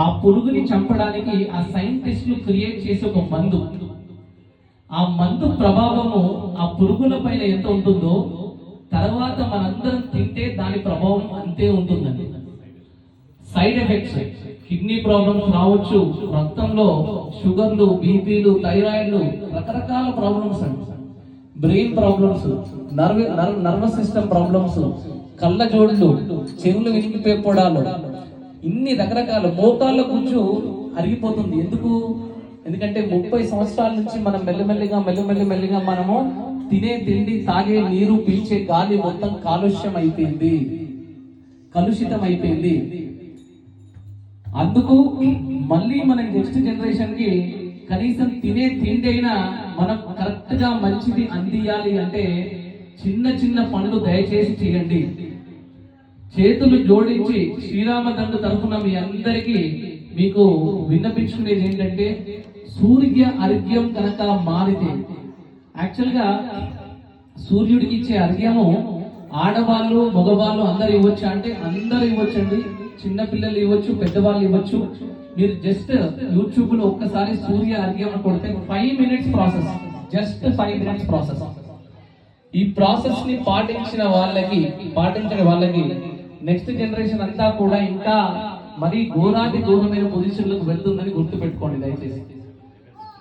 ఆ పురుగుని చంపడానికి ఆ సైంటిస్టులు క్రియేట్ చేసే ఒక మందు, ఆ మందు ప్రభావము ఆ పురుగుల పైన ఎంత ఉంటుందో తర్వాత మనందరం తింటే దాని ప్రభావం అంతే ఉంటుందండి. సైడ్ ఎఫెక్ట్స్ కిడ్నీ ప్రాబ్లమ్స్ రావచ్చు, రక్తంలో షుగర్లు, బీపీలు, థైరాయిడ్లు, రకరకాల ప్రాబ్లమ్స్ అండి, brain problems, nervous system problems, కళ్ళ జోడ్లు, చెవులు వినిగిపోవడాలు, ఇన్ని రకరకాల మోకాళ్ళ గుంజు అరిగిపోతుంది. ఎందుకంటే 30 సంవత్సరాల నుంచి మనం మెల్లమెల్లిగా మనము తినే తిండి, తాగే నీరు, పీల్చే గాలి మొత్తం కలుషితం అయిపోయింది. అందుకు మళ్ళీ మన నెక్స్ట్ జనరేషన్ కి కనీసం తినే తిండి అయినా మనం కరెక్ట్ గా మంచిది అందియాలి అంటే చిన్న పనులు దయచేసి చేయండి. చేతులు జోడించి శ్రీరామదండు తరఫున మీ అందరికీ మీకు విన్నపించుకునేది ఏంటంటే, సూర్య అర్ఘ్యం కనుక మారితే, యాక్చువల్ గా సూర్యుడికి ఇచ్చే అర్ఘ్యము ఆడవాళ్ళు మగవాళ్ళు అందరు ఇవ్వచ్చు అంటే అందరు ఇవ్వచ్చండి. చిన్న పిల్లలు ఇవ్వచ్చు, పెద్దవాళ్ళు ఇవ్వచ్చు. మీరు జస్ట్ యూట్యూబ్ లో ఒక్కసారి సూర్య అర్ఘ్యం కొడితే 5 minutes process, just 5 minutes process. ఈ ప్రాసెస్ ని పాటించిన వాళ్ళకి నెక్స్ట్ జనరేషన్ అంతా కూడా ఇంకా మరి ఘోరమైన పొజిషన్లకు వెళ్తుందని గుర్తుపెట్టుకోండి.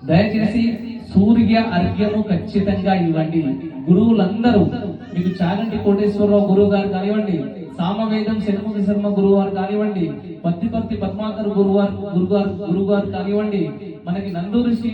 దయచేసి సూర్య అర్ఘ్యము ఖచ్చితంగా ఇవ్వండి. గురువులందరూ మీకు చాగంటి కోటేశ్వరరావు గురువు గారు కానివ్వండి, సామవేదం శర్మ గురువు గారు కానివ్వండి, పత్తిపర్తి పద్మాకర్ గురువు గారు కానివ్వండి, మనకి నందూరి శ్రీ